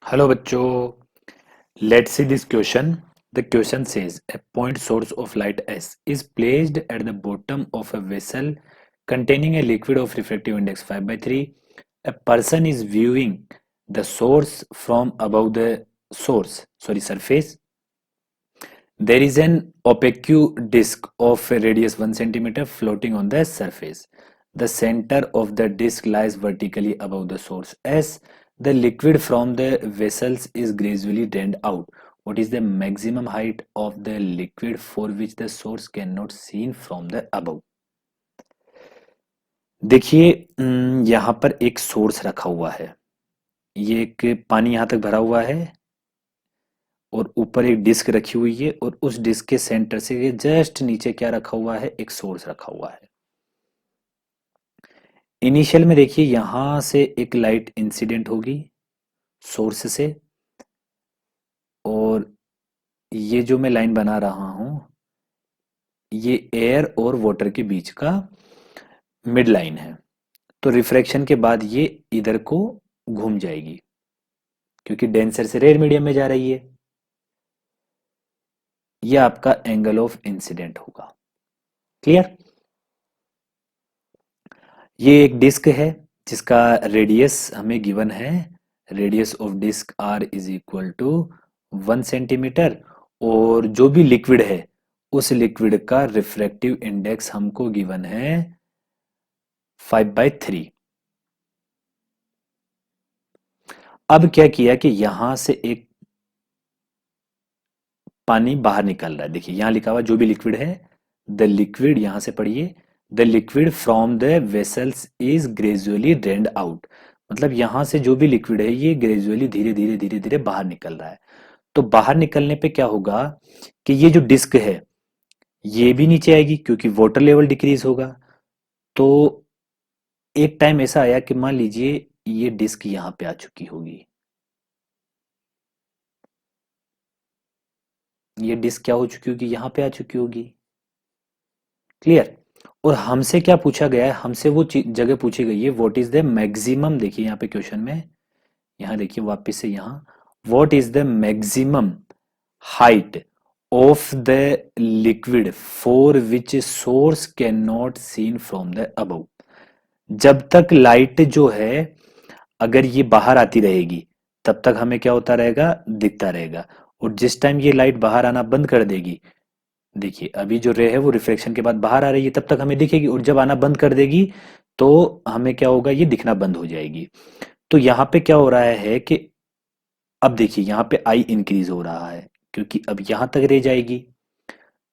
Hello बच्चों, let's see this question. The question says a point source of light S is placed at the bottom of a vessel containing a liquid of refractive index 5 by 3. A person is viewing the source from above the surface. There is an opaque disk of a radius 1 centimeter floating on the surface. The center of the disk lies vertically above the source S. The liquid from the vessels is gradually drained out. What is the maximum height of the liquid for which the source cannot seen from the above? देखिए, यहाँ पर एक source रखा हुआ है। ये एक पानी यहाँ तक भरा हुआ है और ऊपर एक डिस्क रखी हुई है और उस डिस्क के सेंटर से जस्ट नीचे क्या रखा हुआ है, एक सोर्स रखा हुआ है। इनिशियल में देखिए यहां से एक लाइट इंसिडेंट होगी सोर्स से, और ये जो मैं लाइन बना रहा हूं ये एयर और वाटर के बीच का मिड लाइन है। तो रिफ्रैक्शन के बाद ये इधर को घूम जाएगी क्योंकि डेंसर से रेयर मीडियम में जा रही है। ये आपका एंगल ऑफ इंसिडेंट होगा। क्लियर? ये एक डिस्क है जिसका रेडियस हमें गिवन है। Radius of disc R is equal to 1 centimetre, और जो भी लिक्विड है उस लिक्विड का रिफ्रैक्टिव इंडेक्स हमको गिवन है 5/3। अब क्या किया कि यहां से एक पानी बाहर निकल रहा है। देखिए यहां लिखा हुआ जो भी लिक्विड है, द लिक्विड, यहां से पढ़िए, the liquid from the vessels is gradually drained out. मतलब यहां से जो भी लिक्विड है ये ग्रेजुअली धीरे धीरे धीरे धीरे बाहर निकल रहा है। तो बाहर निकलने पे क्या होगा कि ये जो डिस्क है ये भी नीचे आएगी क्योंकि वाटर लेवल डिक्रीज होगा। तो एक टाइम ऐसा आया कि मान लीजिए ये डिस्क यहां पे आ चुकी होगी। ये डिस्क क्या हो चुकी होगी, यहां पे आ चुकी होगी। क्लियर? और हमसे क्या पूछा गया है, हमसे वो जगह पूछी गई है व्हाट इज द मैक्सिमम। देखिए यहाँ पे क्वेश्चन में, यहाँ देखिए वापस से, यहाँ what is the maximum height of the liquid for which source can not seen from the above. जब तक लाइट जो है अगर ये बाहर आती रहेगी तब तक हमें क्या होता रहेगा, दिखता रहेगा। और जिस टाइम ये लाइट बाहर आना बंद कर देगी, देखिए अभी जो रे है वो रिफ्लेक्शन के बाद बाहर आ रही है, तब तक हमें दिखेगी, और जब आना बंद कर देगी तो हमें क्या होगा, ये दिखना बंद हो जाएगी। तो यहाँ पे क्या हो रहा है कि अब देखिए यहाँ पे आई इंक्रीज हो रहा है क्योंकि अब यहां तक रे जाएगी।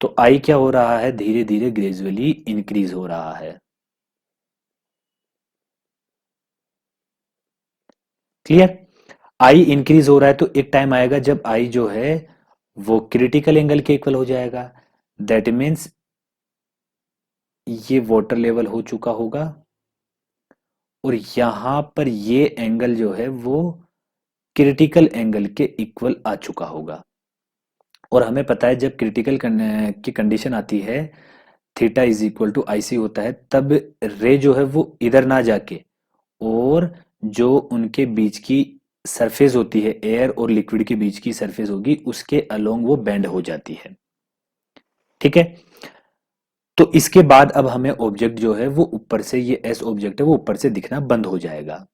तो आई क्या हो रहा है, धीरे धीरे ग्रेजुअली इंक्रीज हो रहा है। क्लियर? आई इंक्रीज हो रहा है तो एक टाइम आएगा जब आई जो है वो क्रिटिकल एंगल के इक्वल हो जाएगा। दैट मीन्स ये वाटर लेवल हो चुका होगा और यहां पर ये एंगल जो है वो क्रिटिकल एंगल के इक्वल आ चुका होगा। और हमें पता है जब क्रिटिकल की कंडीशन आती है, थीटा इज इक्वल टू आई सी होता है, तब रे जो है वो इधर ना जाके और जो उनके बीच की सरफेस होती है, एयर और लिक्विड के बीच की सरफेस होगी, उसके अलोंग वो बेंड हो जाती है। ठीक है? तो इसके बाद अब हमें ऑब्जेक्ट जो है वो ऊपर से, ये एस ऑब्जेक्ट है वो ऊपर से दिखना बंद हो जाएगा।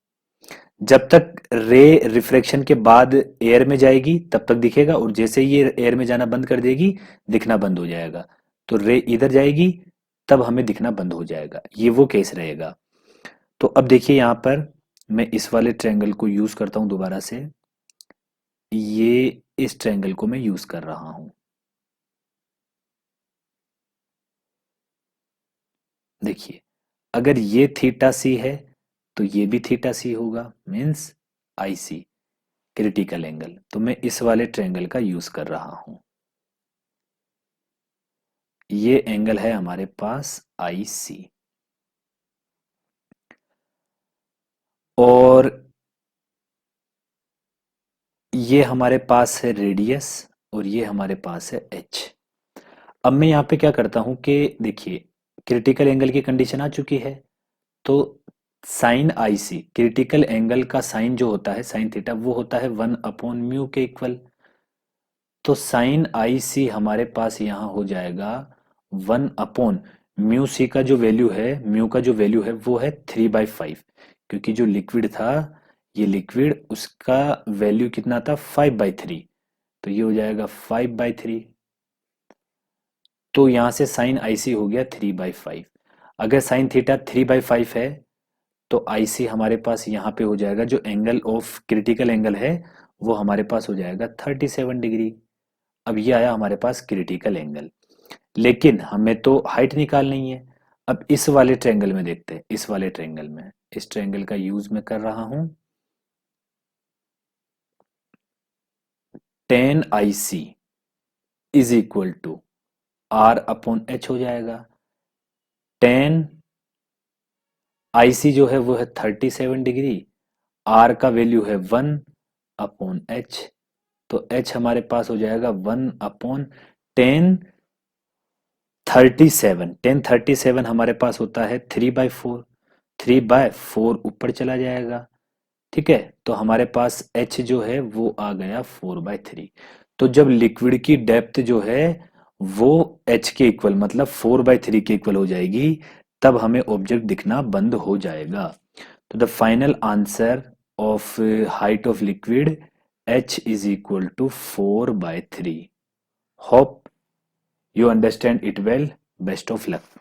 जब तक रे रिफ्रैक्शन के बाद एयर में जाएगी तब तक दिखेगा, और जैसे ही ये एयर में जाना बंद कर देगी दिखना बंद हो जाएगा। तो रे इधर जाएगी तब हमें दिखना बंद हो जाएगा। ये वो केस रहेगा। तो अब देखिए यहां पर मैं इस वाले ट्रायंगल को यूज करता हूं दोबारा से। ये इस ट्रायंगल को मैं यूज कर रहा हूं। देखिए अगर ये थीटा सी है तो ये भी थीटा सी होगा, means I C, critical angle. तो मैं इस वाले ट्रायंगल का यूज कर रहा हूं। ये एंगल है हमारे पास आई सी, और ये हमारे पास है रेडियस, और ये हमारे पास है एच। अब मैं यहाँ पे क्या करता हूं कि देखिए क्रिटिकल एंगल की कंडीशन आ चुकी है, तो साइन आई सी, क्रिटिकल एंगल का साइन जो होता है साइन थीटा, वो होता है 1/म्यू के इक्वल। तो साइन आई सी हमारे पास यहाँ हो जाएगा 1/म्यू सी का जो वैल्यू है, म्यू का जो वैल्यू है वो है 3/5, क्योंकि जो लिक्विड था, ये लिक्विड, उसका वैल्यू कितना था 5/3, तो ये हो जाएगा 5/3। तो यहाँ से साइन आई सी हो गया 3/5। अगर साइन थीटा 3/5 है तो आई सी हमारे पास यहाँ पे हो जाएगा, जो एंगल ऑफ क्रिटिकल एंगल है वो हमारे पास हो जाएगा 37 डिग्री। अब ये आया हमारे पास क्रिटिकल एंगल, लेकिन हमें तो हाइट निकालनी है। अब इस वाले ट्रायंगल में देखते हैं, इस वाले ट्रायंगल में, इस ट्रायंगल का यूज मैं कर रहा हूं। Tan I C is equal to R/H हो जाएगा। टेन आई सी जो है वो है 37 डिग्री, R का वैल्यू है 1/H, तो H हमारे पास हो जाएगा 1/1037। 1037 हमारे पास होता है 3/4, 3/4 ऊपर चला जाएगा। ठीक है, तो हमारे पास H जो है वो आ गया 4/3। तो जब लिक्विड की डेप्थ जो है वो H के इक्वल, मतलब 4/3 के इक्वल हो जाएगी, तब हमें ऑब्जेक्ट दिखना बंद हो जाएगा। तो the final answer of height of liquid H is equal to 4/3। Hope you understand it well. Best of luck.